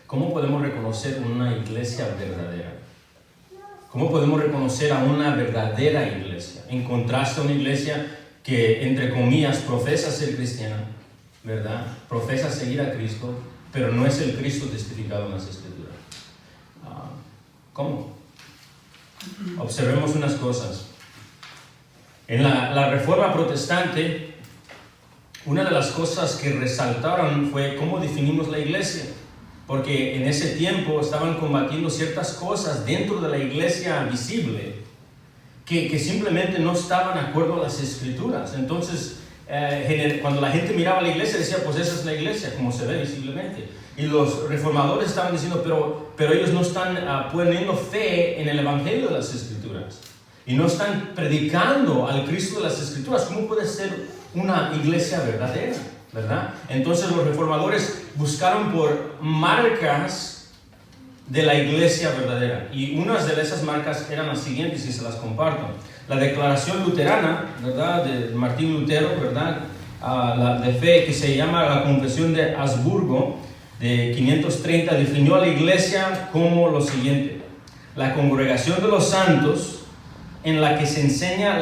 ¿cómo podemos reconocer una iglesia verdadera? ¿Cómo podemos reconocer a una verdadera iglesia? En contraste a una iglesia que, entre comillas, profesa ser cristiana, ¿verdad? Profesa seguir a Cristo, pero no es el Cristo testificado en las Escrituras. ¿Cómo? Observemos unas cosas. En la Reforma Protestante, una de las cosas que resaltaron fue cómo definimos la iglesia. Porque en ese tiempo estaban combatiendo ciertas cosas dentro de la iglesia visible que simplemente no estaban de acuerdo a las Escrituras. Entonces, cuando la gente miraba a la iglesia, decía, pues esa es la iglesia, como se ve visiblemente. Y los reformadores estaban diciendo, pero ellos no están poniendo fe en el Evangelio de las Escrituras. Y no están predicando al Cristo de las Escrituras. ¿Cómo puede ser una iglesia verdadera? ¿Verdad? Entonces los reformadores buscaron por marcas de la iglesia verdadera. Y unas de esas marcas eran las siguientes, y se las comparto. La declaración luterana, ¿verdad? De Martín Lutero, ¿verdad? La de fe, que se llama la Confesión de Habsburgo, de 530, definió a la iglesia como lo siguiente: la congregación de los santos, en la que se enseña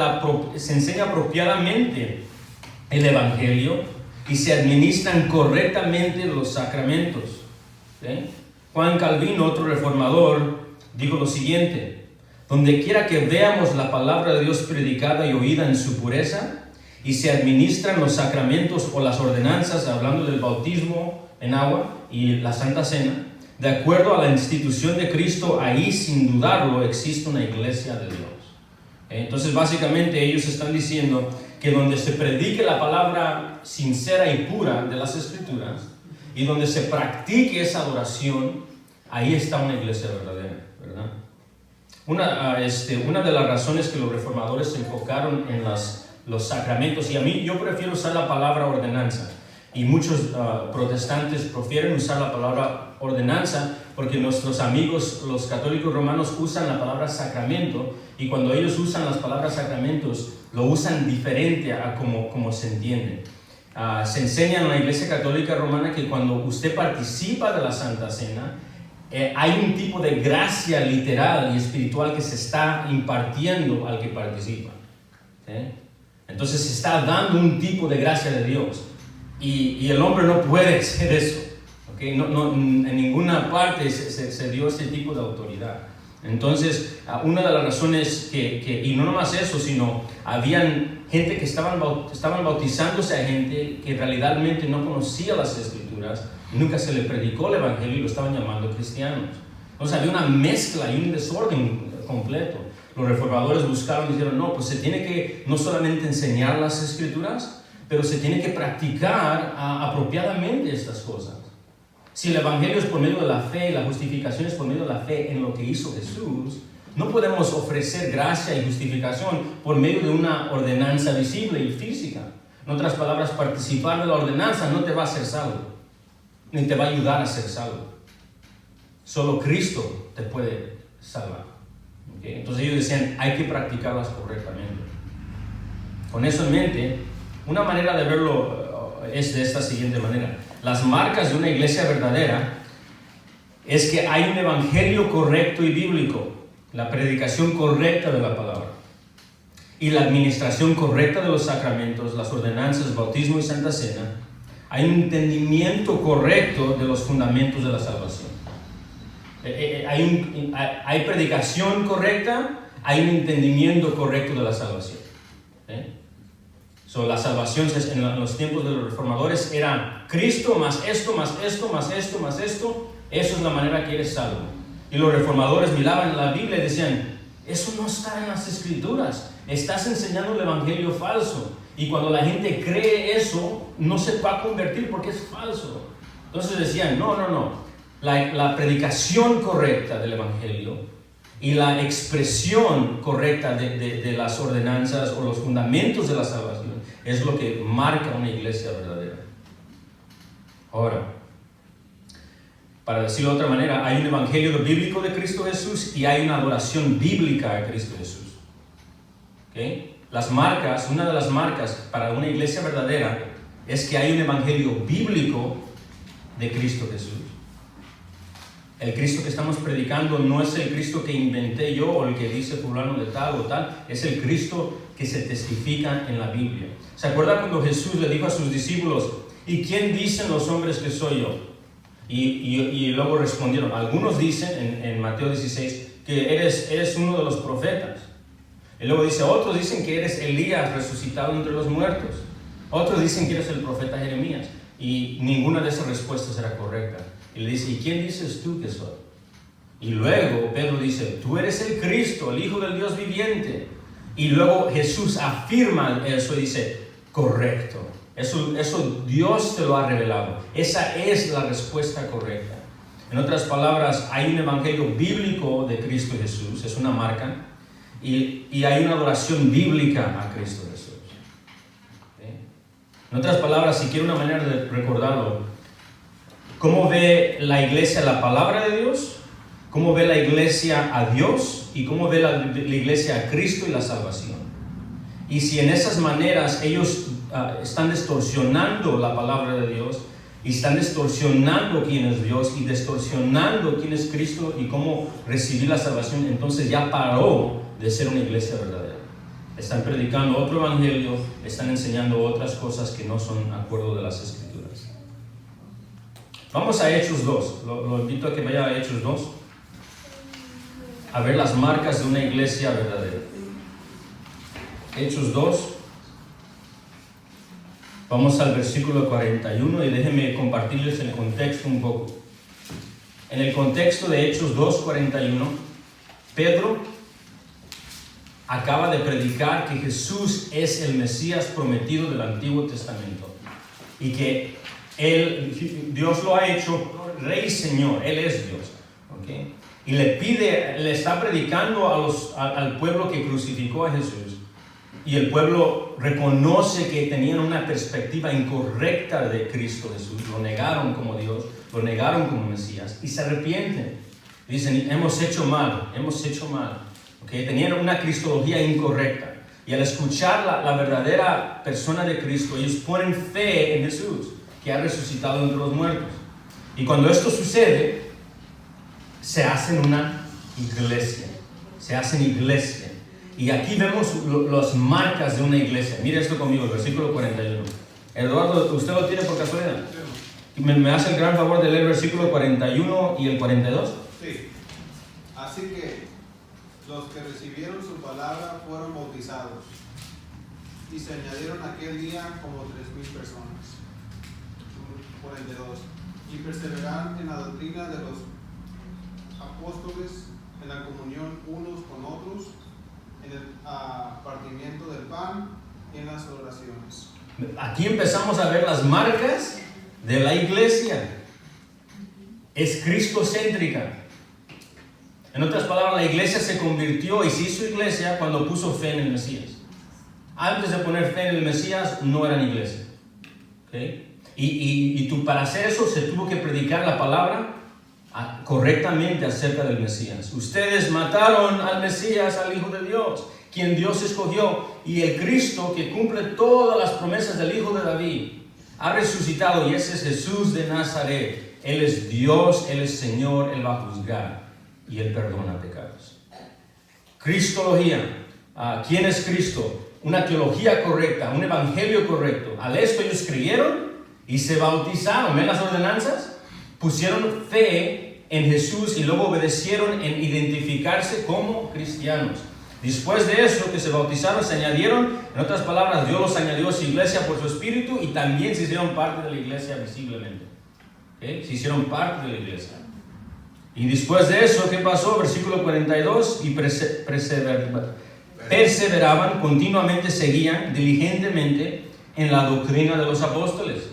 apropiadamente el Evangelio y se administran correctamente los sacramentos. ¿Sí? Juan Calvino, otro reformador, dijo lo siguiente: donde quiera que veamos la palabra de Dios predicada y oída en su pureza, y se administran los sacramentos o las ordenanzas, hablando del bautismo en agua y la Santa Cena, de acuerdo a la institución de Cristo, ahí sin dudarlo existe una iglesia de Dios. Entonces básicamente ellos están diciendo que donde se predique la palabra sincera y pura de las Escrituras y donde se practique esa adoración, ahí está una iglesia verdadera, ¿verdad? Una de las razones que los reformadores se enfocaron en los sacramentos, y yo prefiero usar la palabra ordenanza, y muchos protestantes prefieren usar la palabra ordenanza porque nuestros amigos, los católicos romanos, usan la palabra sacramento, y cuando ellos usan las palabras sacramentos, lo usan diferente a como se entiende. Se enseña en la Iglesia Católica Romana que cuando usted participa de la Santa Cena, hay un tipo de gracia literal y espiritual que se está impartiendo al que participa. Entonces se está dando un tipo de gracia de Dios, y el hombre no puede hacer eso. No, en ninguna parte se dio ese tipo de autoridad. Entonces, una de las razones y no nomás eso, sino habían gente que estaban bautizándose a gente que realmente no conocía las Escrituras, nunca se le predicó el Evangelio y lo estaban llamando cristianos. Entonces había una mezcla y un desorden completo. Los reformadores buscaron y dijeron, no, pues se tiene que no solamente enseñar las Escrituras, pero se tiene que practicar apropiadamente estas cosas. Si el Evangelio es por medio de la fe, la justificación es por medio de la fe en lo que hizo Jesús, no podemos ofrecer gracia y justificación por medio de una ordenanza visible y física. En otras palabras, participar de la ordenanza no te va a hacer salvo, ni te va a ayudar a ser salvo. Solo Cristo te puede salvar. Entonces ellos decían, hay que practicarlas correctamente. Con eso en mente, una manera de verlo es de esta siguiente manera. Las marcas de una iglesia verdadera es que hay un evangelio correcto y bíblico, la predicación correcta de la palabra y la administración correcta de los sacramentos, las ordenanzas, bautismo y Santa Cena. Hay un entendimiento correcto de los fundamentos de la salvación. Hay predicación correcta, hay un entendimiento correcto de la salvación. La salvación en los tiempos de los reformadores era Cristo más esto, más esto, más esto, más esto. Eso es la manera que eres salvo. Y los reformadores miraban la Biblia y decían, eso no está en las Escrituras. Estás enseñando el evangelio falso. Y cuando la gente cree eso, no se va a convertir porque es falso. Entonces decían, no. La predicación correcta del evangelio y la expresión correcta de las ordenanzas o los fundamentos de la salvación es lo que marca una iglesia verdadera. Ahora, para decirlo de otra manera, hay un evangelio bíblico de Cristo Jesús y hay una adoración bíblica a Cristo Jesús. Las marcas, una de las marcas para una iglesia verdadera es que hay un evangelio bíblico de Cristo Jesús. El Cristo que estamos predicando no es el Cristo que inventé yo o el que dice fulano de tal o tal, es el Cristo que se testifica en la Biblia. ¿Se acuerda cuando Jesús le dijo a sus discípulos, ¿y quién dicen los hombres que soy yo? Y luego respondieron, algunos dicen en Mateo 16 que eres uno de los profetas. Y luego dice, otros dicen que eres Elías resucitado entre los muertos. Otros dicen que eres el profeta Jeremías. Y ninguna de esas respuestas era correcta. Y le dice, ¿y quién dices tú que soy? Y luego Pedro dice, tú eres el Cristo, el Hijo del Dios viviente. Y luego Jesús afirma eso y dice, correcto. Eso Dios te lo ha revelado. Esa es la respuesta correcta. En otras palabras, hay un evangelio bíblico de Cristo Jesús, es una marca, y hay una adoración bíblica a Cristo Jesús. ¿Okay? En otras palabras, si quiere una manera de recordarlo, ¿cómo ve la iglesia la palabra de Dios? ¿Cómo ve la iglesia a Dios? ¿Y cómo ve la iglesia a Cristo y la salvación? Y si en esas maneras ellos están distorsionando la palabra de Dios, y están distorsionando quién es Dios, y distorsionando quién es Cristo y cómo recibir la salvación, entonces ya paró de ser una iglesia verdadera. Están predicando otro evangelio, están enseñando otras cosas que no son acuerdo de las Escrituras. Vamos a Hechos 2. Lo invito a que vaya a Hechos 2 a ver las marcas de una iglesia verdadera. Hechos 2. Vamos al versículo 41 y déjenme compartirles el contexto un poco. En el contexto de Hechos 2:41, Pedro acaba de predicar que Jesús es el Mesías prometido del Antiguo Testamento y que Dios lo ha hecho Rey y Señor, Él es Dios. ¿Okay? Y le está predicando al pueblo que crucificó a Jesús. Y el pueblo reconoce que tenían una perspectiva incorrecta de Cristo Jesús. Lo negaron como Dios, lo negaron como Mesías y se arrepienten. Dicen, hemos hecho mal. ¿Okay? Tenían una cristología incorrecta. Y al escuchar la verdadera persona de Cristo, ellos ponen fe en Jesús, que ha resucitado entre los muertos. Y cuando esto sucede, se hacen una iglesia. Y aquí vemos las marcas de una iglesia. Mire esto conmigo, el versículo 41. Eduardo, ¿usted lo tiene por casualidad? ¿Me hace el gran favor de leer el versículo 41 y el 42? Sí. Así que los que recibieron su palabra fueron bautizados y se añadieron aquel día como 3,000 personas. 42. Y perseveraron en la doctrina de los apóstoles, en la comunión unos con otros, en el partimiento del pan y en las oraciones. Aquí empezamos a ver las marcas de la iglesia. Es cristocéntrica. En otras palabras, la iglesia se convirtió y se hizo iglesia cuando puso fe en el Mesías. Antes de poner fe en el Mesías, no eran iglesia. ¿Okay? Para hacer eso se tuvo que predicar la palabra correctamente acerca del Mesías. Ustedes mataron al Mesías, al Hijo de Dios, quien Dios escogió, y el Cristo que cumple todas las promesas del Hijo de David ha resucitado, y ese es Jesús de Nazaret. Él es Dios, Él es Señor, Él va a juzgar y Él perdona pecados. Cristología. ¿Quién es Cristo? Una teología correcta, un evangelio correcto. Al esto ellos creyeron y se bautizaron. ¿Ven las ordenanzas? Pusieron fe en Jesús y luego obedecieron en identificarse como cristianos. Después de eso, que se bautizaron, se añadieron, en otras palabras, Dios los añadió a su iglesia por su espíritu y también se hicieron parte de la iglesia visiblemente. ¿Okay? Se hicieron parte de la iglesia. Y después de eso, ¿qué pasó? Versículo 42, y perseveraban, continuamente seguían diligentemente en la doctrina de los apóstoles.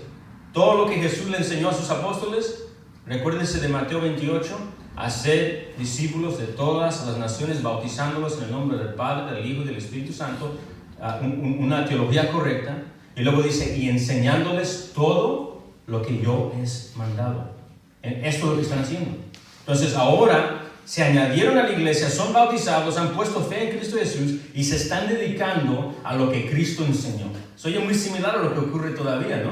Todo lo que Jesús le enseñó a sus apóstoles, recuérdense de Mateo 28, hacer discípulos de todas las naciones, bautizándolos en el nombre del Padre, del Hijo y del Espíritu Santo, una teología correcta. Y luego dice, y enseñándoles todo lo que yo les he mandado. Esto es lo que están haciendo. Entonces ahora se añadieron a la iglesia, son bautizados, han puesto fe en Cristo Jesús y se están dedicando a lo que Cristo enseñó. Eso es muy similar a lo que ocurre todavía, ¿no?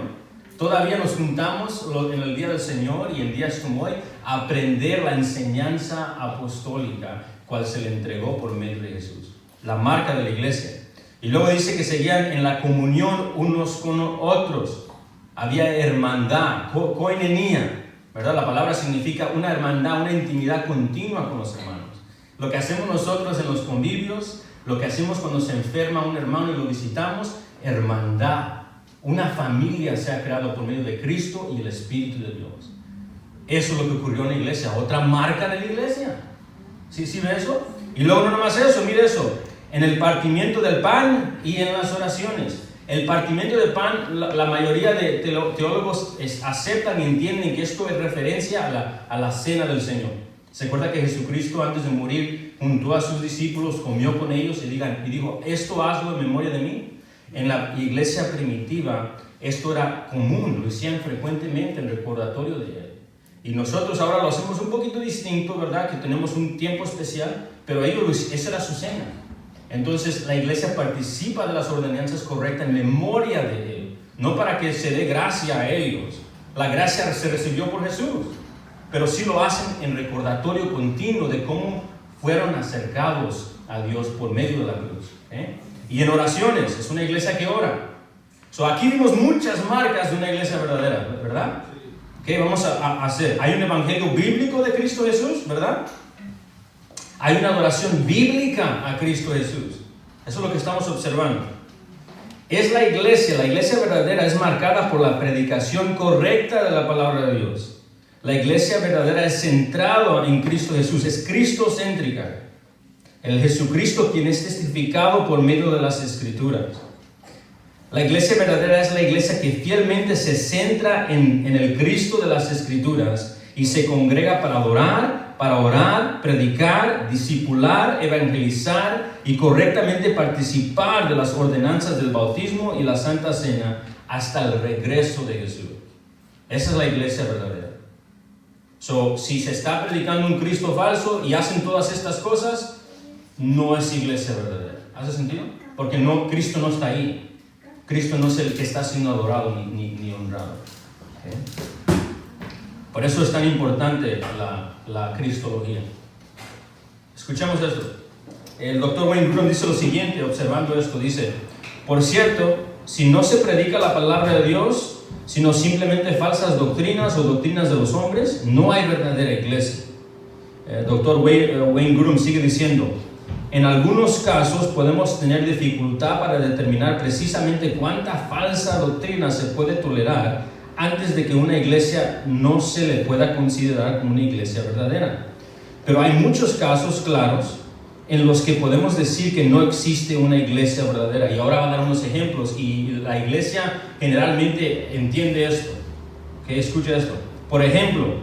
todavía nos juntamos en el día del Señor y en días como hoy a aprender la enseñanza apostólica, cual se le entregó por medio de Jesús. La marca de la iglesia. Y luego dice que seguían en la comunión unos con otros. Había hermandad, koinonia, ¿verdad? La palabra significa una hermandad, una intimidad continua con los hermanos. Lo que hacemos nosotros en los convivios, lo que hacemos cuando se enferma un hermano y lo visitamos, hermandad. Una familia se ha creado por medio de Cristo y el Espíritu de Dios. Eso es lo que ocurrió en la iglesia. Otra marca de la iglesia. ¿Sí ve eso? Y luego no nomás eso, mire eso. En el partimiento del pan y en las oraciones. El partimiento del pan, la mayoría de teólogos aceptan y entienden que esto es referencia a la cena del Señor. ¿Se acuerda que Jesucristo antes de morir juntó a sus discípulos, comió con ellos y dijo, esto hazlo en memoria de mí? En la iglesia primitiva esto era común, lo hacían frecuentemente en recordatorio de él. Y nosotros ahora lo hacemos un poquito distinto, ¿verdad? Que tenemos un tiempo especial, pero ellos, esa era su cena. Entonces la iglesia participa de las ordenanzas correctas en memoria de él, no para que se dé gracia a ellos. La gracia se recibió por Jesús, pero sí lo hacen en recordatorio continuo de cómo fueron acercados a Dios por medio de la cruz. Y en oraciones, es una iglesia que ora. Aquí vimos muchas marcas de una iglesia verdadera, ¿verdad? ¿Qué vamos a hacer? Hay un evangelio bíblico de Cristo Jesús, ¿verdad? Hay una adoración bíblica a Cristo Jesús. Eso es lo que estamos observando. Es la iglesia verdadera es marcada por la predicación correcta de la palabra de Dios. La iglesia verdadera es centrada en Cristo Jesús, es cristocéntrica. El Jesucristo quien es testificado por medio de las Escrituras. La iglesia verdadera es la iglesia que fielmente se centra en el Cristo de las Escrituras y se congrega para adorar, para orar, predicar, discipular, evangelizar y correctamente participar de las ordenanzas del bautismo y la Santa Cena hasta el regreso de Jesús. Esa es la iglesia verdadera. Si se está predicando un Cristo falso y hacen todas estas cosas, no es iglesia verdadera. ¿Hace sentido? Porque Cristo no está ahí. Cristo no es el que está siendo adorado ni honrado. Por eso es tan importante la cristología. Escuchemos esto. El Dr. Wayne Grudem dice lo siguiente, observando esto, dice: por cierto, si no se predica la palabra de Dios, sino simplemente falsas doctrinas o doctrinas de los hombres, no hay verdadera iglesia. El Dr. Wayne Grudem sigue diciendo: en algunos casos podemos tener dificultad para determinar precisamente cuánta falsa doctrina se puede tolerar antes de que una iglesia no se le pueda considerar como una iglesia verdadera. Pero hay muchos casos claros en los que podemos decir que no existe una iglesia verdadera. Y ahora va a dar unos ejemplos, y la iglesia generalmente entiende esto. Escucha esto. Por ejemplo,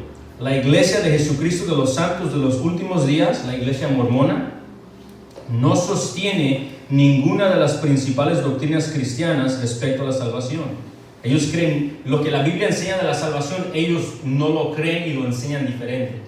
la iglesia de Jesucristo de los Santos de los Últimos Días, la iglesia mormona, no sostiene ninguna de las principales doctrinas cristianas respecto a la salvación. Ellos creen lo que la Biblia enseña de la salvación, ellos no lo creen y lo enseñan diferente.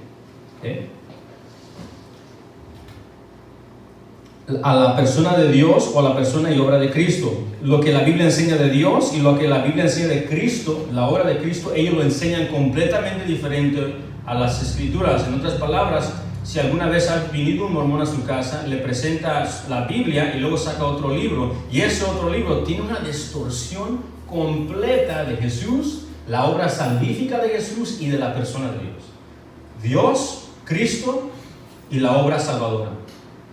A la persona de Dios o a la persona y obra de Cristo. Lo que la Biblia enseña de Dios y lo que la Biblia enseña de Cristo, la obra de Cristo, ellos lo enseñan completamente diferente a las Escrituras. En otras palabras, si alguna vez ha venido un mormón a su casa, le presenta la Biblia y luego saca otro libro, y ese otro libro tiene una distorsión completa de Jesús, la obra salvífica de Jesús y de la persona de Dios. Dios, Cristo y la obra salvadora.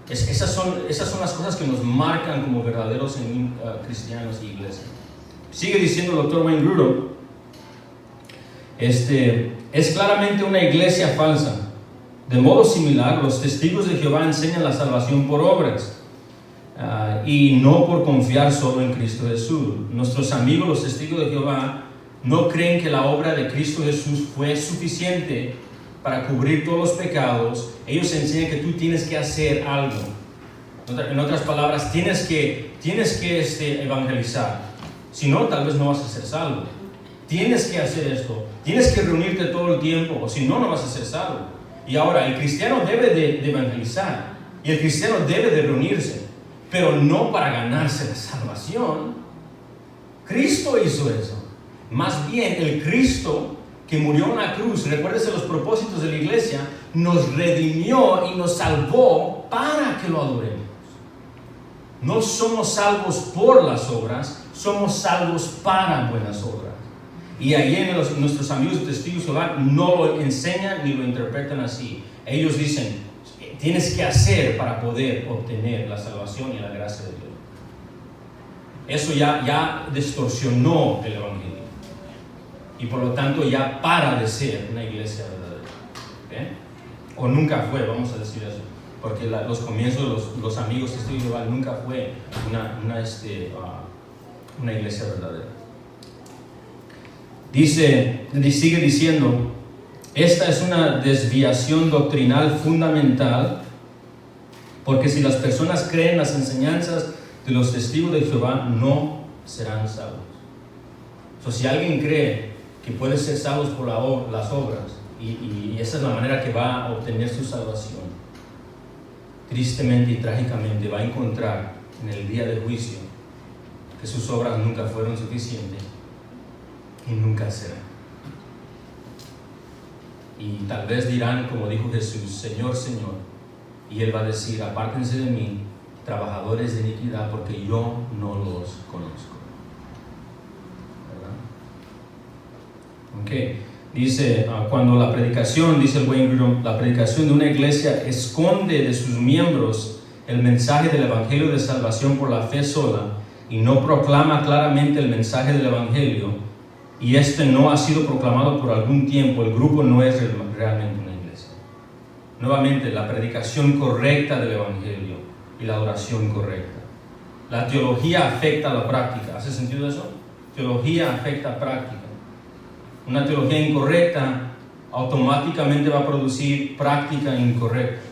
Esas son las cosas que nos marcan como verdaderos cristianos y iglesia. Sigue diciendo el Dr. Wayne Grudem, es claramente una iglesia falsa. De modo similar, los testigos de Jehová enseñan la salvación por obras y no por confiar solo en Cristo Jesús. Nuestros amigos, los testigos de Jehová, no creen que la obra de Cristo Jesús fue suficiente para cubrir todos los pecados. Ellos enseñan que tú tienes que hacer algo. En otras palabras, tienes que evangelizar. Si no, tal vez no vas a ser salvo. Tienes que hacer esto. Tienes que reunirte todo el tiempo, o si no, no vas a ser salvo. Y ahora, el cristiano debe de evangelizar, y el cristiano debe de reunirse, pero no para ganarse la salvación. Cristo hizo eso. Más bien, el Cristo que murió en la cruz, recuérdese los propósitos de la iglesia, nos redimió y nos salvó para que lo adoremos. No somos salvos por las obras, somos salvos para buenas obras. Y ahí nuestros amigos de Testigos de Jehová no lo enseñan ni lo interpretan así. Ellos dicen, tienes que hacer para poder obtener la salvación y la gracia de Dios. Eso ya distorsionó el Evangelio. Y por lo tanto ya para de ser una iglesia verdadera. ¿Okay? O nunca fue, vamos a decir eso. Porque los comienzos de los amigos de Testigos de Jehová nunca fue una iglesia verdadera. Sigue diciendo, esta es una desviación doctrinal fundamental, porque si las personas creen las enseñanzas de los testigos de Jehová, no serán salvos. Si alguien cree que puede ser salvos por las obras, y esa es la manera que va a obtener su salvación, tristemente y trágicamente va a encontrar en el día del juicio que sus obras nunca fueron suficientes y nunca serán. Y tal vez dirán, como dijo Jesús, Señor, Señor, y Él va a decir, apártense de mí, trabajadores de iniquidad, porque yo no los conozco. ¿Verdad? Ok, dice, cuando la predicación, dice el Wayne Grudem, la predicación de una iglesia esconde de sus miembros el mensaje del Evangelio de salvación por la fe sola y no proclama claramente el mensaje del Evangelio, y este no ha sido proclamado por algún tiempo, el grupo no es realmente una iglesia. Nuevamente, la predicación correcta del Evangelio y la adoración correcta. La teología afecta a la práctica. ¿Hace sentido eso? Teología afecta a práctica. Una teología incorrecta automáticamente va a producir práctica incorrecta.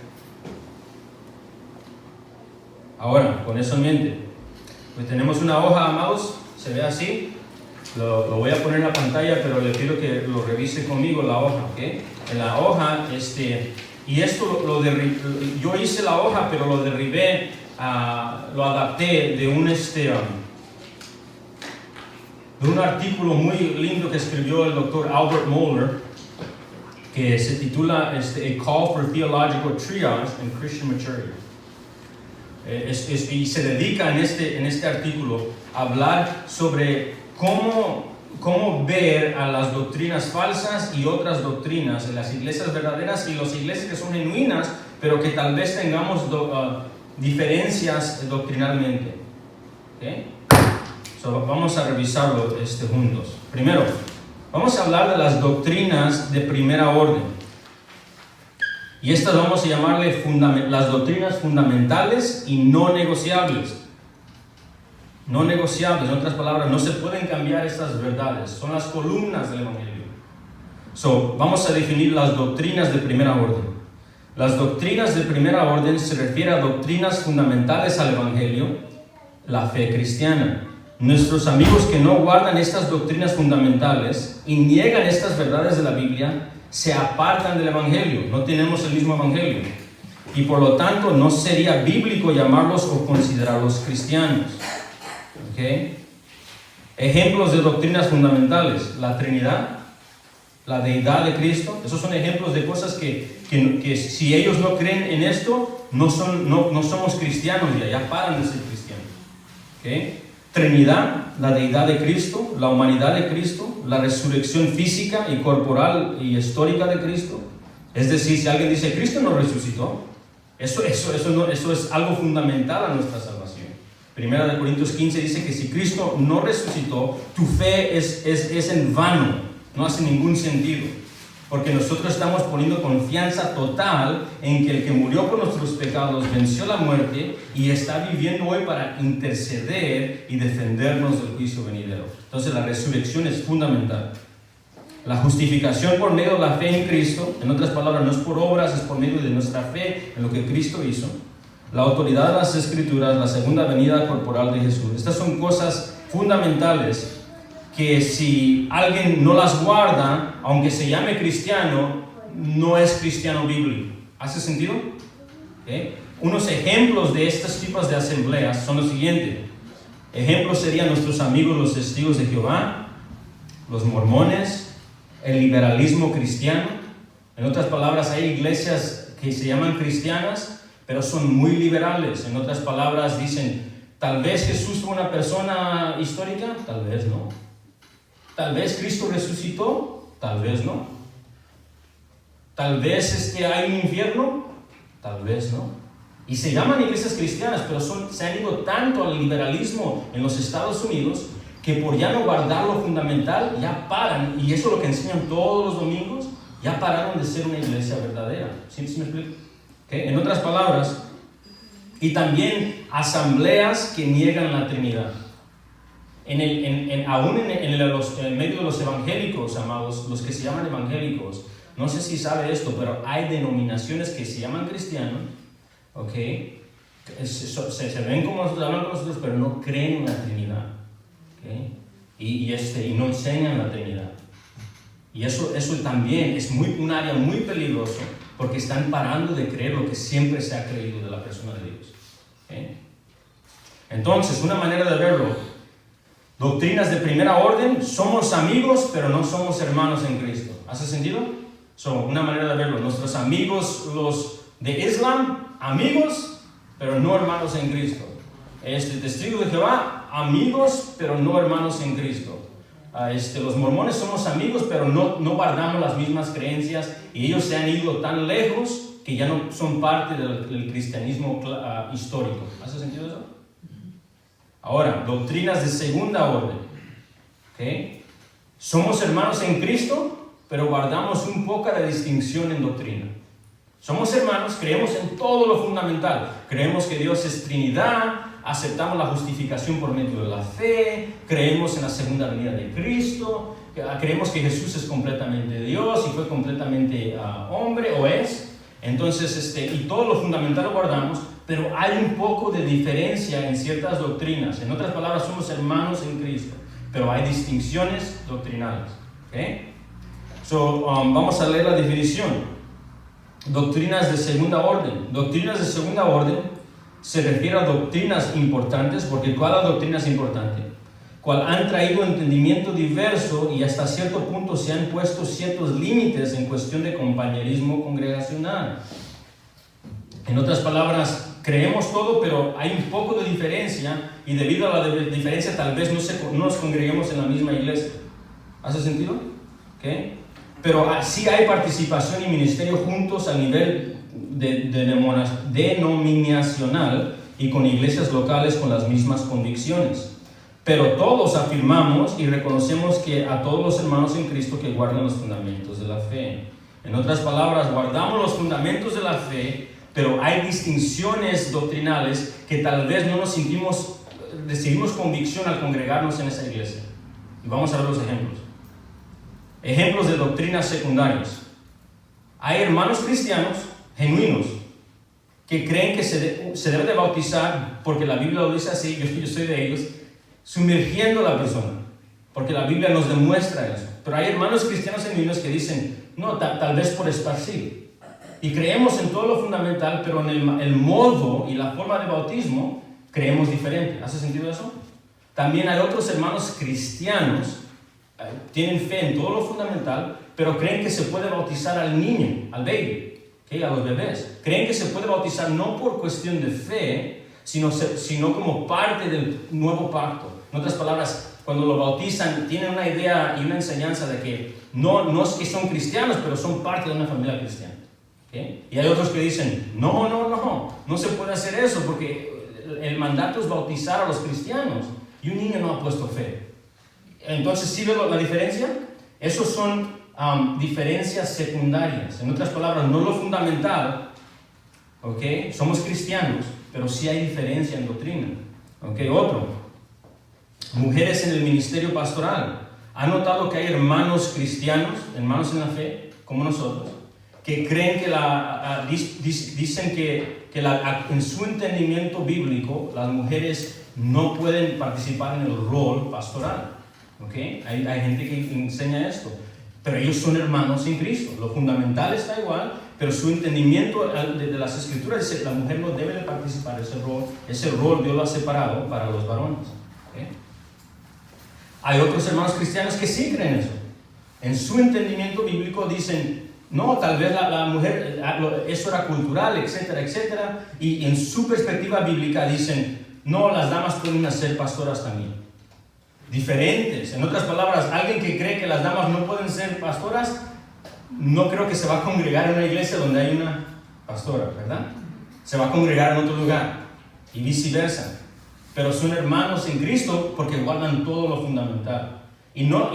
Ahora, con eso en mente, pues tenemos una hoja, amados, se ve así. Lo voy a poner en la pantalla, pero le pido que lo revise conmigo la hoja, ¿ok? En la hoja, y esto yo hice la hoja, pero lo derribé, lo adapté de un artículo muy lindo que escribió el doctor Albert Mohler, que se titula A Call for Theological Triage in Christian Maturity. Y se dedica en este artículo a hablar sobre cómo ver a las doctrinas falsas y otras doctrinas en las iglesias verdaderas y las iglesias que son genuinas, pero que tal vez tengamos diferencias doctrinalmente. ¿Okay? Vamos a revisarlo juntos. Primero, vamos a hablar de las doctrinas de primera orden. Y estas vamos a llamarle las doctrinas fundamentales y no negociables. No negociables, en otras palabras, no se pueden cambiar estas verdades. Son las columnas del Evangelio. Vamos a definir las doctrinas de primera orden. Las doctrinas de primera orden se refieren a doctrinas fundamentales al Evangelio, la fe cristiana. Nuestros amigos que no guardan estas doctrinas fundamentales y niegan estas verdades de la Biblia, se apartan del Evangelio. No tenemos el mismo Evangelio. Y por lo tanto, no sería bíblico llamarlos o considerarlos cristianos. ¿Okay? Ejemplos de doctrinas fundamentales: la Trinidad, la deidad de Cristo. Esos son ejemplos de cosas que si ellos no creen en esto, no somos cristianos, ya paran de ser cristianos. ¿Okay? Trinidad, la deidad de Cristo, la humanidad de Cristo, la resurrección física y corporal y histórica de Cristo. Es decir, si alguien dice Cristo no resucitó, eso es algo fundamental a nuestra salvación. Primera de Corintios 15 dice que si Cristo no resucitó, tu fe es en vano, no hace ningún sentido, porque nosotros estamos poniendo confianza total en que el que murió por nuestros pecados venció la muerte y está viviendo hoy para interceder y defendernos del juicio venidero. Entonces la resurrección es fundamental. La justificación por medio de la fe en Cristo, en otras palabras, no es por obras, es por medio de nuestra fe en lo que Cristo hizo. La autoridad de las Escrituras, la segunda venida corporal de Jesús. Estas son cosas fundamentales que si alguien no las guarda, aunque se llame cristiano, no es cristiano bíblico. ¿Hace sentido? ¿Okay? Unos ejemplos de estos tipos de asambleas son los siguientes. Ejemplos serían nuestros amigos los testigos de Jehová, los mormones, el liberalismo cristiano. En otras palabras, hay iglesias que se llaman cristianas, pero son muy liberales. En otras palabras, dicen, tal vez Jesús fue una persona histórica, tal vez no. Tal vez Cristo resucitó, tal vez no. Tal vez hay un infierno, tal vez no. Y se llaman iglesias cristianas, pero se han ido tanto al liberalismo en los Estados Unidos que por ya no guardar lo fundamental, ya paran, y eso es lo que enseñan todos los domingos, ya pararon de ser una iglesia verdadera. ¿Sí me explico? ¿Okay? En otras palabras, y también asambleas que niegan la Trinidad. Aún en el medio de los evangélicos, amados, los que se llaman evangélicos, no sé si sabe esto, pero hay denominaciones que se llaman cristianos, ¿ok? Se ven como nosotros, hablan con nosotros, pero no creen en la Trinidad, ¿okay? Y no enseñan la Trinidad. Y eso también es un área muy peligroso, porque están parando de creer lo que siempre se ha creído de la persona de Dios, ¿okay? Entonces, una manera de verlo, doctrinas de primera orden, somos amigos, pero no somos hermanos en Cristo. ¿Hace sentido? Una manera de verlo, nuestros amigos, los de Islam, amigos, pero no hermanos en Cristo. Testigos de Jehová, amigos, pero no hermanos en Cristo. Los mormones somos amigos, pero no guardamos las mismas creencias, y ellos se han ido tan lejos que ya no son parte del cristianismo histórico. ¿Hace sentido eso? Ahora, doctrinas de segunda orden, ¿okay? Somos hermanos en Cristo, pero guardamos un poco de distinción en doctrina. Somos hermanos, creemos en todo lo fundamental. Creemos que Dios es Trinidad, aceptamos la justificación por medio de la fe, creemos en la segunda venida de Cristo, creemos que Jesús es completamente Dios y fue completamente hombre, o es. Entonces, y todo lo fundamental lo guardamos, pero hay un poco de diferencia en ciertas doctrinas. En otras palabras, somos hermanos en Cristo, pero hay distinciones doctrinales. ¿Okay? Vamos a leer la definición. Doctrinas de segunda orden. Doctrinas de segunda orden se refiere a doctrinas importantes, porque cada doctrina es importante, cual han traído entendimiento diverso y hasta cierto punto se han puesto ciertos límites en cuestión de compañerismo congregacional. En otras palabras, creemos todo, pero hay un poco de diferencia, y debido a la diferencia tal vez no nos congreguemos en la misma iglesia. ¿Hace sentido? ¿Okay? Pero sí hay participación y ministerio juntos a nivel denominacional y con iglesias locales con las mismas convicciones. Pero todos afirmamos y reconocemos que a todos los hermanos en Cristo que guardan los fundamentos de la fe. En otras palabras, guardamos los fundamentos de la fe, pero hay distinciones doctrinales que tal vez no recibimos convicción al congregarnos en esa iglesia. Y vamos a ver los ejemplos. Ejemplos de doctrinas secundarias. Hay hermanos cristianos genuinos que creen que se debe de bautizar, porque la Biblia lo dice así, yo soy de ellos, sumergiendo a la persona, porque la Biblia nos demuestra eso. Pero hay hermanos cristianos genuinos que dicen, no, tal vez por esparcir. Y creemos en todo lo fundamental, pero en el modo y la forma de bautismo creemos diferente. ¿Hace sentido eso? También hay otros hermanos cristianos, tienen fe en todo lo fundamental, pero creen que se puede bautizar al niño, al baby, ¿okay? A los bebés. Creen que se puede bautizar no por cuestión de fe, sino como parte del nuevo pacto. En otras palabras, cuando lo bautizan, tienen una idea y una enseñanza de que no es que son cristianos, pero son parte de una familia cristiana. ¿Okay? Y hay otros que dicen, no se puede hacer eso, porque el mandato es bautizar a los cristianos, y un niño no ha puesto fe. Entonces, ¿sí ven la diferencia? Esos son diferencias secundarias. En otras palabras, no lo fundamental, ¿okay? Somos cristianos, pero sí hay diferencia en doctrina. ¿Okay? Otro, mujeres en el ministerio pastoral. ¿Han notado que hay hermanos cristianos, hermanos en la fe, como nosotros, que creen que dicen que en su entendimiento bíblico las mujeres no pueden participar en el rol pastoral? ¿Okay? Hay gente que enseña esto, pero ellos son hermanos en Cristo. Lo fundamental está igual, pero su entendimiento de las Escrituras dice que la mujer no debe de participar en ese rol. Ese rol Dios lo ha separado para los varones. ¿Okay? Hay otros hermanos cristianos que sí creen eso. En su entendimiento bíblico dicen, no, tal vez la mujer, eso era cultural, etcétera, etcétera. Y en su perspectiva bíblica dicen, no, las damas pueden ser pastoras también. Diferentes. En otras palabras, alguien que cree que las damas no pueden ser pastoras, no creo que se va a congregar en una iglesia donde hay una pastora, ¿verdad? Se va a congregar en otro lugar. Y viceversa. Pero son hermanos en Cristo porque guardan todo lo fundamental. Y no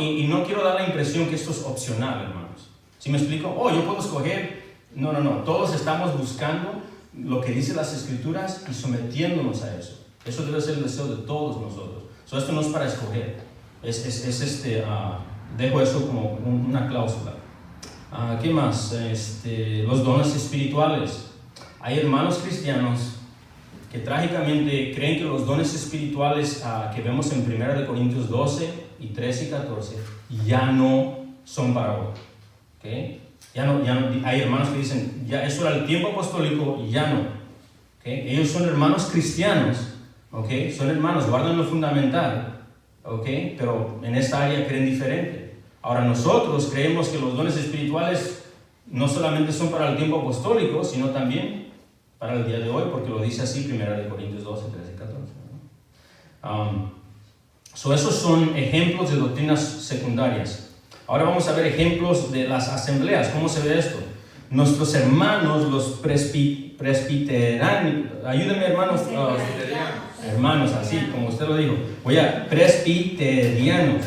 quiero dar la impresión que esto es opcional, hermanos. ¿Sí me explico? Oh, yo puedo escoger. No. Todos estamos buscando lo que dicen las Escrituras y sometiéndonos a eso. Eso debe ser el deseo de todos nosotros. Esto no es para escoger. Dejo eso como una cláusula. ¿Qué más? Los dones espirituales. Hay hermanos cristianos que trágicamente creen que los dones espirituales que vemos en 1 Corintios 12 y 13 y 14 ya no son para hoy. ¿Okay? Ya no, hay hermanos que dicen, ya eso era el tiempo apostólico y ya no. ¿Okay? Ellos son hermanos cristianos, ¿okay? Son hermanos, guardan lo fundamental, ¿okay? Pero en esta área creen diferente. Ahora nosotros creemos que los dones espirituales no solamente son para el tiempo apostólico, sino también para el día de hoy, porque lo dice así 1 Corintios 12, 13 y 14. Esos son ejemplos de doctrinas secundarias. Ahora vamos a ver ejemplos de las asambleas. ¿Cómo se ve esto? Nuestros hermanos, los presbiterianos, ayúdenme hermanos, hermanos, así como usted lo dijo. Oye, presbiterianos.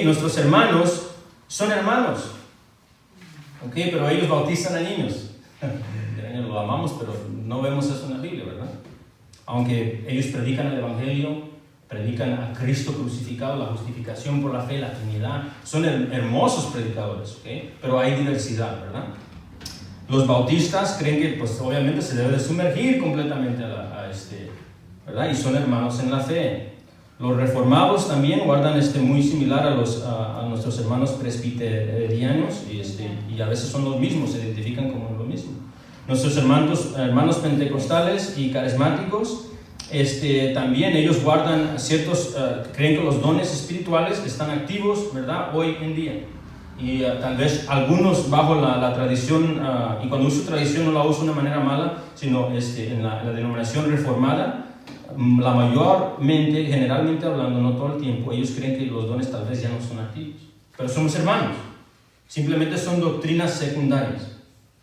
Nuestros hermanos son hermanos, ¿ok? Pero ellos bautizan a niños. Lo amamos, pero no vemos eso en la Biblia, ¿verdad? Aunque ellos predican el Evangelio, predican a Cristo crucificado, la justificación por la fe, la Trinidad. Son hermosos predicadores, ¿ok? Pero hay diversidad, ¿verdad? Los bautistas creen que, pues, obviamente se debe de sumergir completamente ¿verdad? Y son hermanos en la fe. Los reformados también guardan muy similar a nuestros hermanos presbiterianos y a veces son los mismos, se identifican como lo mismo. Nuestros hermanos pentecostales y carismáticos, también ellos guardan creen que los dones espirituales están activos, ¿verdad? Hoy en día. Y tal vez algunos bajo la tradición, y cuando uso tradición no la uso de una manera mala, sino en la denominación reformada, generalmente hablando, no todo el tiempo, ellos creen que los dones tal vez ya no son activos. Pero somos hermanos. Simplemente son doctrinas secundarias.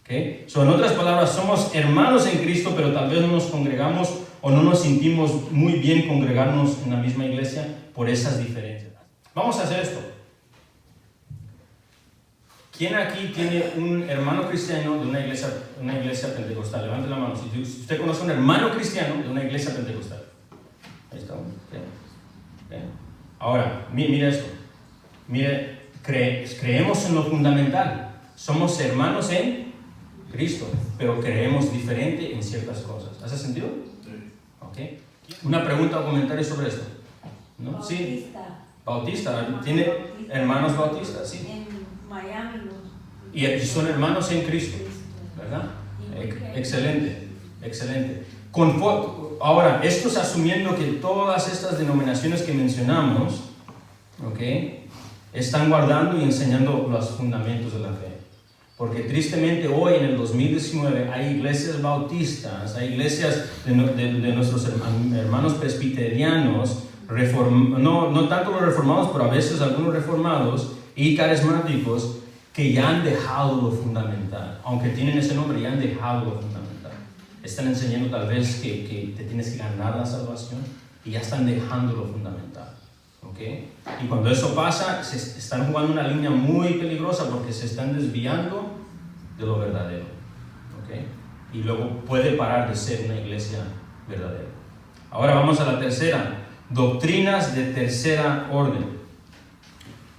¿Okay? En otras palabras, somos hermanos en Cristo, pero tal vez no nos congregamos o no nos sentimos muy bien congregarnos en la misma iglesia por esas diferencias. Vamos a hacer esto. ¿Quién aquí tiene un hermano cristiano de una iglesia pentecostal? Levante la mano. Si usted conoce un hermano cristiano de una iglesia pentecostal. Ahí está. Okay. Ahora, mire esto. Creemos en lo fundamental. Somos hermanos en Cristo, pero creemos diferente en ciertas cosas. ¿Hace sentido? Sí. Okay. ¿Una pregunta o comentario sobre esto? ¿No? Bautista. Sí. Bautista. ¿Tiene hermanos bautistas? Sí. En Miami. Y son hermanos en Cristo, ¿verdad? Excelente. Ahora, esto es asumiendo que todas estas denominaciones que mencionamos, ¿ok?, están guardando y enseñando los fundamentos de la fe. Porque tristemente hoy en el 2019 hay iglesias bautistas, hay iglesias de nuestros hermanos presbiterianos, no tanto los reformados, pero a veces algunos reformados y carismáticos, que ya han dejado lo fundamental. Aunque tienen ese nombre, ya han dejado lo fundamental. Están enseñando tal vez que te tienes que ganar la salvación y ya están dejando lo fundamental. ¿Okay? Y cuando eso pasa, se están jugando una línea muy peligrosa porque se están desviando de lo verdadero. ¿Okay? Y luego puede parar de ser una iglesia verdadera. Ahora vamos a la tercera. Doctrinas de tercera orden.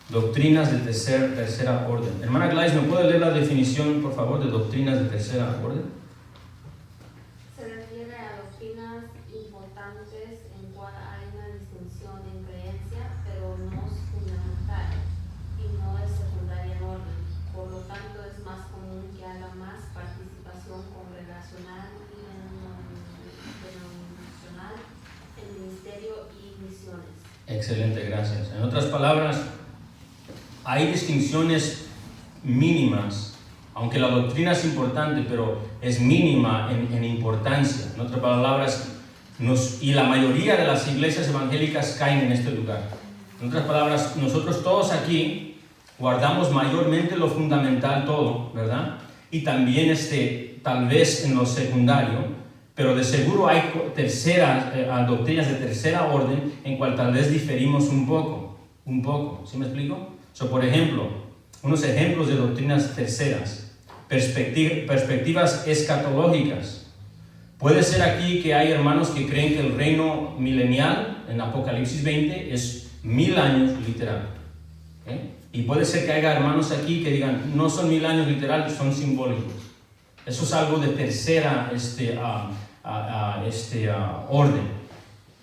Doctrinas de tercera orden. Hermana Gladys, ¿me puede leer la definición, por favor, de doctrinas de tercera orden? Se refiere a doctrinas importantes en cual hay una distinción en creencia, pero no es fundamental y no es secundaria en orden. Por lo tanto, es más común que haya más participación congregacional y denominacional en ministerio y misiones. Excelente, gracias. En otras palabras, hay distinciones mínimas, aunque la doctrina es importante, pero es mínima en importancia. En otras palabras, y la mayoría de las iglesias evangélicas caen en este lugar. En otras palabras, nosotros todos aquí guardamos mayormente lo fundamental todo, ¿verdad? Y también tal vez en lo secundario, pero de seguro hay doctrinas de tercera orden en cual tal vez diferimos un poco, ¿sí me explico? Por ejemplo, unos ejemplos de doctrinas terceras, perspectivas escatológicas. Puede ser aquí que hay hermanos que creen que el reino milenial en Apocalipsis 20 es 1000 años literal. Y puede ser que haya hermanos aquí que digan, no son 1000 años literal, son simbólicos. Eso es algo de tercera orden.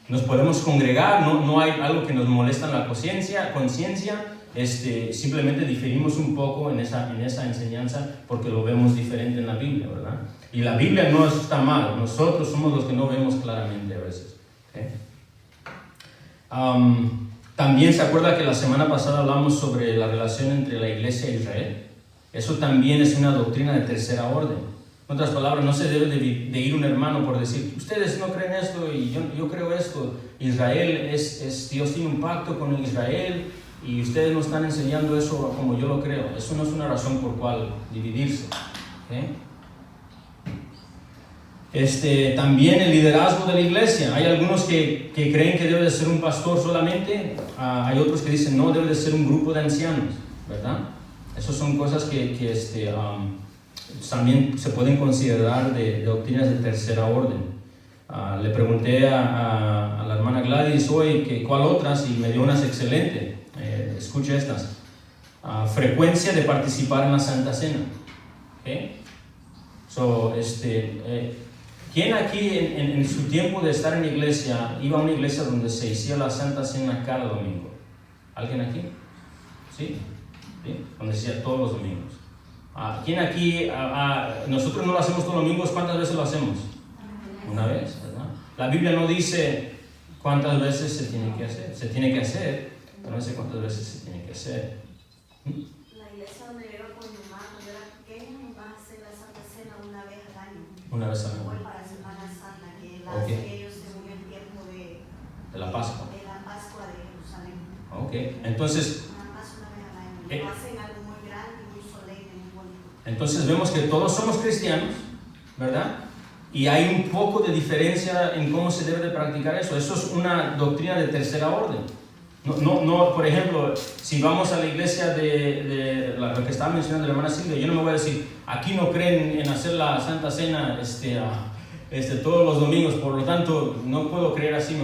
Nos podemos congregar, no hay algo que nos molesta en la conciencia, simplemente diferimos un poco en esa enseñanza porque lo vemos diferente en la Biblia, ¿verdad? Y la Biblia no está mal, nosotros somos los que no vemos claramente a veces. También se acuerda que la semana pasada hablamos sobre la relación entre la iglesia e Israel. Eso también es una doctrina de tercera orden. En otras palabras, no se debe de ir un hermano por decir, ustedes no creen esto y yo creo esto. Israel Dios tiene un pacto con Israel y ustedes no están enseñando eso como yo lo creo. Eso no es una razón por cual dividirse. También el liderazgo de la iglesia. Hay algunos que creen que debe de ser un pastor solamente. Hay otros que dicen no, debe de ser un grupo de ancianos, ¿verdad? Esas son cosas que también se pueden considerar de doctrinas de tercera orden. Le pregunté a la hermana Gladys hoy cuál otras y me dio unas excelentes. Escuche estas. Frecuencia de participar en la Santa Cena. ¿Quién aquí en su tiempo de estar en la iglesia iba a una iglesia donde se hacía la Santa Cena cada domingo? ¿Alguien aquí? ¿Sí? Donde se hacía todos los domingos. ¿Quién aquí, nosotros no lo hacemos todos los domingos, cuántas veces lo hacemos? Una vez, ¿verdad? La Biblia no dice cuántas veces se tiene que hacer. Se tiene que hacer, pero no dice cuántas veces se tiene que hacer. La iglesia donde yo iba con mi mamá, cuando yo era pequeña, nos van a hacer la Santa Cena una vez al año. Una vez al año. Hoy para Semana Santa, que la hacen ellos según el tiempo de la Pascua. De la Pascua de Jerusalén. Entonces, Una Pascua una vez al año. Lo hacen algo muy grande, muy solemne, muy bonito. Entonces vemos que todos somos cristianos, ¿verdad? Y hay un poco de diferencia en cómo se debe de practicar eso. Eso es una doctrina de tercera orden. No, por ejemplo, si vamos a la iglesia de lo que estaba mencionando la hermana Silvia, yo no me voy a decir, aquí no creen en hacer la Santa Cena todos los domingos, por lo tanto, no puedo creer así,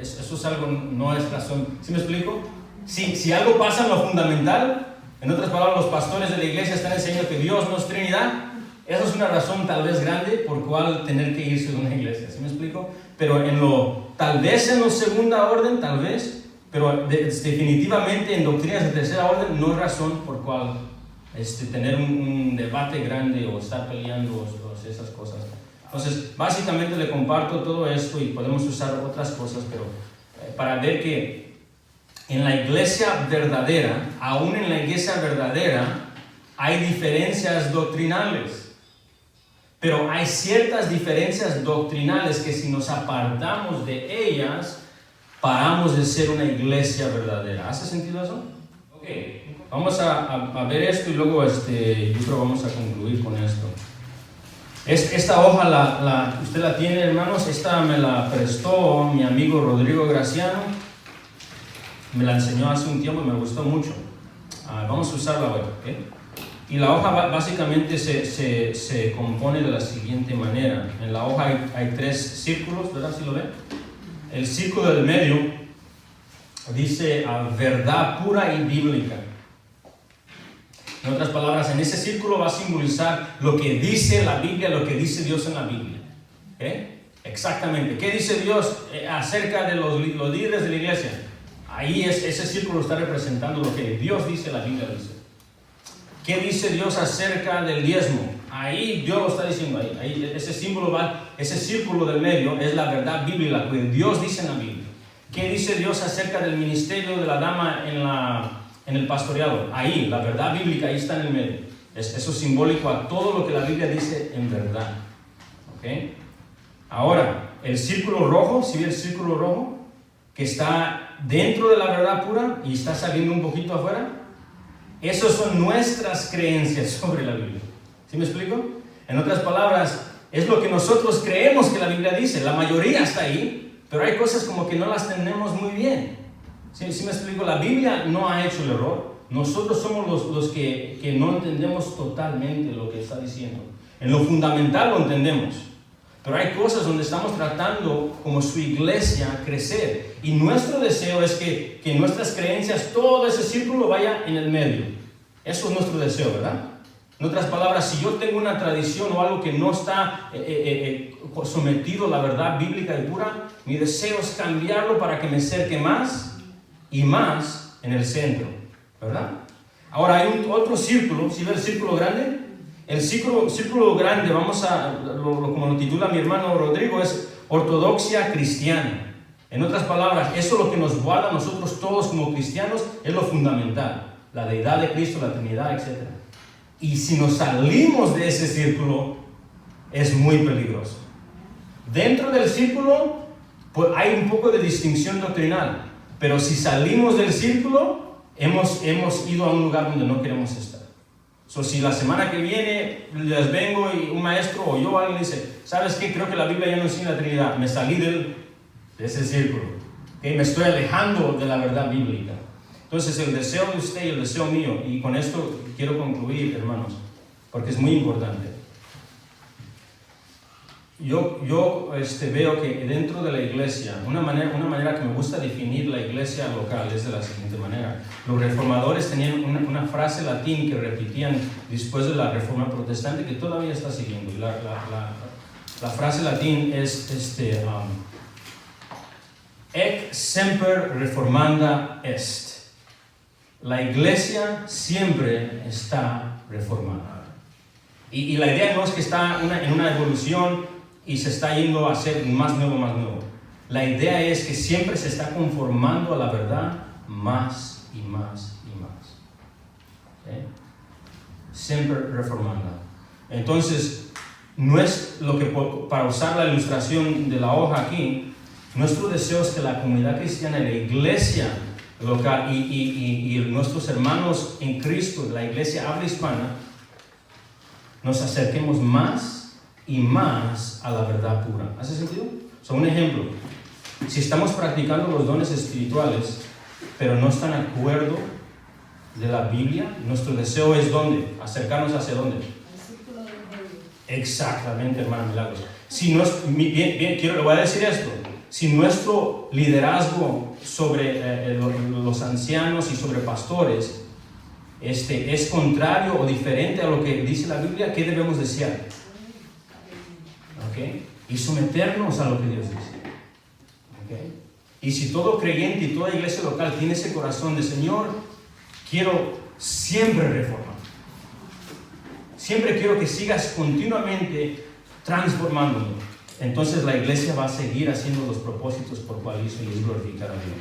eso es algo, no es razón. ¿Sí me explico? Si algo pasa en lo fundamental, en otras palabras, los pastores de la iglesia están enseñando que Dios no es Trinidad, eso es una razón tal vez grande por cual tener que irse de una iglesia. ¿Sí me explico? Pero tal vez en la segunda orden, tal vez, pero definitivamente en doctrinas de tercera orden no hay razón por cual tener un debate grande o estar peleando o esas cosas. Entonces, básicamente le comparto todo esto y podemos usar otras cosas, pero para ver que en la iglesia verdadera, aún en la iglesia verdadera, hay diferencias doctrinales. Pero hay ciertas diferencias doctrinales que si nos apartamos de ellas, paramos de ser una iglesia verdadera. ¿Hace sentido eso? Ok, vamos a ver esto y luego yo creo vamos a concluir con esto. Esta hoja usted la tiene, hermanos. Esta me la prestó mi amigo Rodrigo Graciano. Me la enseñó hace un tiempo y me gustó mucho. Vamos a usarla hoy. ¿Okay? Y la hoja básicamente se compone de la siguiente manera. En la hoja hay 3 círculos, ¿verdad? ¿Sí lo ven? El círculo del medio dice verdad pura y bíblica. En otras palabras, en ese círculo va a simbolizar lo que dice la Biblia, lo que dice Dios en la Biblia. Exactamente. ¿Qué dice Dios acerca de los líderes de la iglesia? Ahí ese círculo está representando lo que Dios dice, la Biblia dice. ¿Qué dice Dios acerca del diezmo? Ahí Dios lo está diciendo. Ahí ese círculo del medio es la verdad bíblica, lo que Dios dice en la Biblia. ¿Qué dice Dios acerca del ministerio de la dama en el pastoreado? Ahí, la verdad bíblica, ahí está en el medio. Eso es simbólico a todo lo que la Biblia dice en verdad. ¿Okay? Ahora, el círculo rojo, ¿sí ve el círculo rojo? Que está dentro de la verdad pura y está saliendo un poquito afuera. Esas son nuestras creencias sobre la Biblia. ¿Sí me explico? En otras palabras, es lo que nosotros creemos que la Biblia dice. La mayoría está ahí, pero hay cosas como que no las tenemos muy bien. ¿Sí me explico? La Biblia no ha hecho el error. Nosotros somos los que no entendemos totalmente lo que está diciendo. En lo fundamental lo entendemos. Pero hay cosas donde estamos tratando, como su iglesia, crecer. Y nuestro deseo es que nuestras creencias, todo ese círculo vaya en el medio. Eso es nuestro deseo, ¿verdad? En otras palabras, si yo tengo una tradición o algo que no está sometido a la verdad bíblica y pura, mi deseo es cambiarlo para que me acerque más y más en el centro, ¿verdad? Ahora hay otro círculo. ¿Sí ve el círculo grande? El círculo grande, como lo titula mi hermano Rodrigo, es ortodoxia cristiana. En otras palabras, eso es lo que nos guarda a nosotros todos como cristianos, es lo fundamental. La deidad de Cristo, la Trinidad, etc. Y si nos salimos de ese círculo, es muy peligroso. Dentro del círculo, pues hay un poco de distinción doctrinal. Pero si salimos del círculo, hemos ido a un lugar donde no queremos estar. Si la semana que viene les vengo y un maestro o yo alguien dice, ¿sabes qué? Creo que la Biblia ya no enseña la Trinidad. Me salí de ese círculo. ¿Okay? Me estoy alejando de la verdad bíblica. Entonces el deseo de usted y el deseo mío, y con esto quiero concluir, hermanos, porque es muy importante. Yo veo que dentro de la iglesia, una manera que me gusta definir la iglesia local es de la siguiente manera. Los reformadores tenían una frase latín que repetían después de la reforma protestante que todavía está siguiendo. Y la frase latín es ec semper reformanda est. La iglesia siempre está reformada. Y la idea no es que está en una evolución y se está yendo a ser más nuevo, más nuevo. La idea es que siempre se está conformando a la verdad más y más y más. ¿Okay? Siempre reformando. Entonces, no es lo que, para usar la ilustración de la hoja aquí, nuestro deseo es que la comunidad cristiana y la iglesia local y nuestros hermanos en Cristo, la iglesia habla hispana, nos acerquemos más y más a la verdad pura. ¿Hace sentido? Un ejemplo, si estamos practicando los dones espirituales, pero no están de acuerdo de la Biblia, nuestro deseo es ¿dónde? Acercarnos hacia ¿dónde? El círculo del medio. Exactamente, hermano Milagros. Si no, le voy a decir esto. Si nuestro liderazgo sobre los ancianos y sobre pastores es contrario o diferente a lo que dice la Biblia, ¿qué debemos desear? ¿Okay? Y someternos a lo que Dios dice. ¿Okay? Y si todo creyente y toda iglesia local tiene ese corazón de Señor, quiero siempre reformar. Siempre quiero que sigas continuamente transformándome. Entonces la iglesia va a seguir haciendo los propósitos por cual hizo y es glorificar a Dios.